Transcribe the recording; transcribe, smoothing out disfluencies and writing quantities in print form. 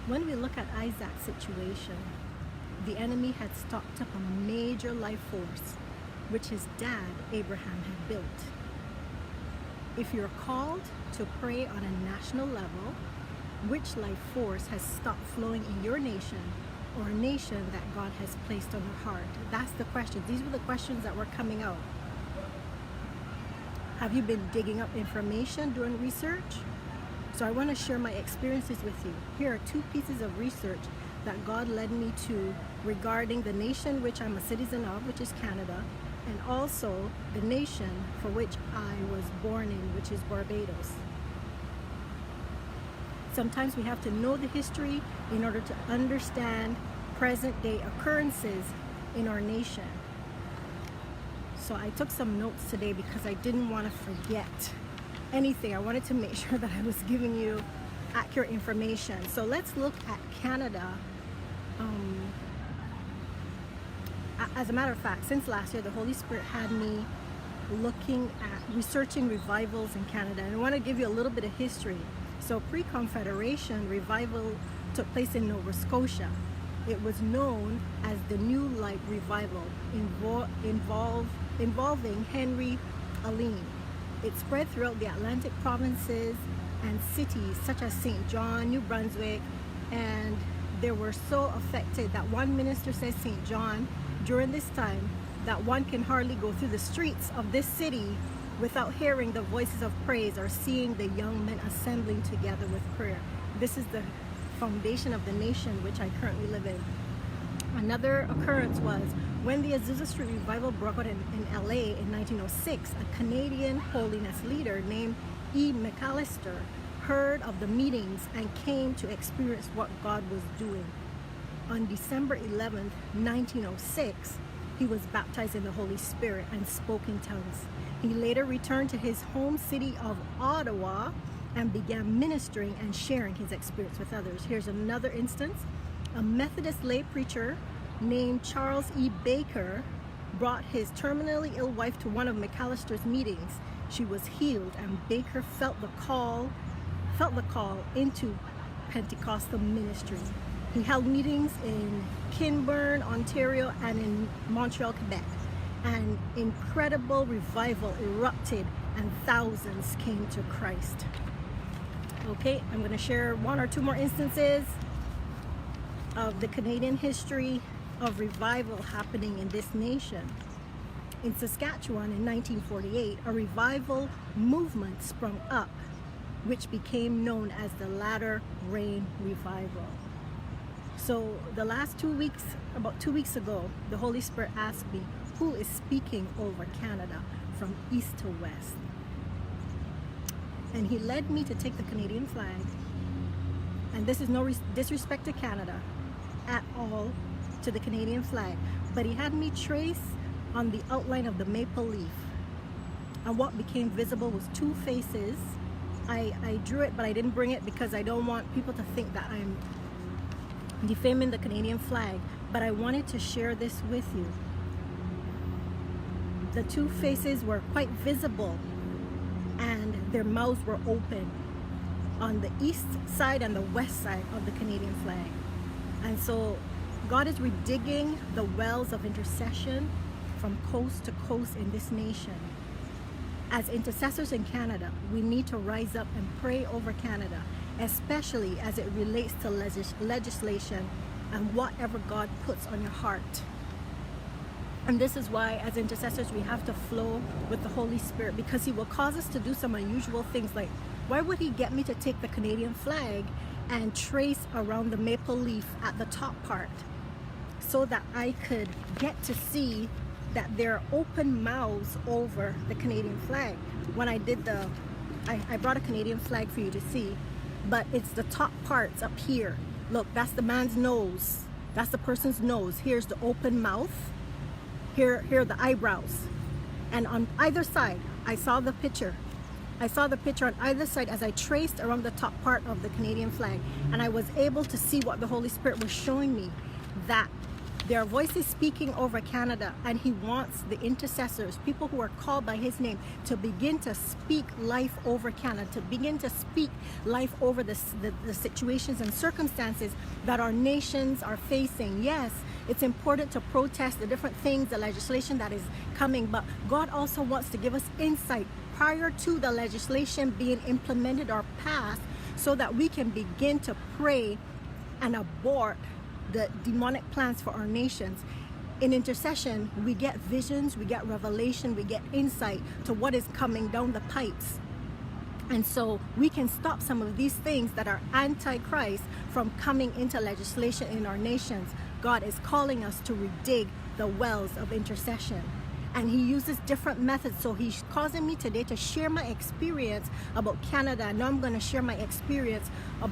When we look at Isaac's situation, the enemy had stocked up a major life force, which his dad, Abraham, had built. If you're called to pray on a national level, which life force has stopped flowing in your nation or a nation that God has placed on your heart? That's the question. These were the questions that were coming out. Have you been digging up information, doing research? So I want to share my experiences with you. Here are 2 pieces of research that God led me to regarding the nation which I'm a citizen of, which is Canada, and also the nation for which I was born in, which is Barbados. Sometimes we have to know the history in order to understand present day occurrences in our nation. So I took some notes today because I didn't want to forget anything. I wanted to make sure that I was giving you accurate information. So let's look at Canada. As a matter of fact, since last year, the Holy Spirit had me looking at researching revivals in Canada. And I want to give you a little bit of history. So pre-Confederation, revival took place in Nova Scotia. It was known as the New Light Revival, involving Henry Alline. It spread throughout the Atlantic provinces and cities such as St. John, New Brunswick, and they were so affected that one minister says St. John, during this time, that one can hardly go through the streets of this city without hearing the voices of praise or seeing the young men assembling together with prayer. This is the foundation of the nation which I currently live in. Another occurrence was when the Azusa Street Revival broke out in LA in 1906, a Canadian holiness leader named E. McAllister heard of the meetings and came to experience what God was doing. On December 11th, 1906, he was baptized in the Holy Spirit and spoke in tongues. He later returned to his home city of Ottawa and began ministering and sharing his experience with others. Here's another instance. A Methodist lay preacher named Charles E. Baker brought his terminally ill wife to one of McAllister's meetings. She was healed, and Baker felt the call into Pentecostal ministry. He held meetings in Kinburn, Ontario, and in Montreal, Quebec. An incredible revival erupted and thousands came to Christ. Okay, I'm going to share 1 or 2 more instances of the Canadian history of revival happening in this nation. In Saskatchewan in 1948, a revival movement sprung up which became known as the Latter Rain Revival. So the last 2 weeks, about 2 weeks ago, the Holy Spirit asked me, who is speaking over Canada from east to west? And he led me to take the Canadian flag, and this is no disrespect to Canada at all, to the Canadian flag, but he had me trace on the outline of the maple leaf, and what became visible was 2 faces. I drew it, but I didn't bring it because I don't want people to think that I'm defaming the Canadian flag, but I wanted to share this with you. The 2 faces were quite visible and their mouths were open on the east side and the west side of the Canadian flag. And so God is redigging the wells of intercession from coast to coast in this nation. As intercessors in Canada, we need to rise up and pray over Canada, especially as it relates to legislation and whatever God puts on your heart. And this is why, as intercessors, we have to flow with the Holy Spirit, because He will cause us to do some unusual things. Like, why would He get me to take the Canadian flag and trace around the maple leaf at the top part so that I could get to see that there are open mouths over the Canadian flag? When I did I brought a Canadian flag for you to see, but it's the top parts up here. Look, that's the man's nose. That's the person's nose. Here's the open mouth. Here are the eyebrows. And on either side, I saw the picture. I saw the picture on either side as I traced around the top part of the Canadian flag. And I was able to see what the Holy Spirit was showing me, that Their voice is speaking over Canada, and he wants the intercessors, people who are called by his name, to begin to speak life over Canada, to begin to speak life over the situations and circumstances that our nations are facing. Yes, it's important to protest the different things, the legislation that is coming, but God also wants to give us insight prior to the legislation being implemented or passed, so that we can begin to pray and abort the demonic plans for our nations. In intercession, we get visions, we get revelation, we get insight to what is coming down the pipes. And so we can stop some of these things that are anti-Christ from coming into legislation in our nations. God is calling us to redig the wells of intercession. And he uses different methods. So he's causing me today to share my experience about Canada. Now I'm going to share my experience about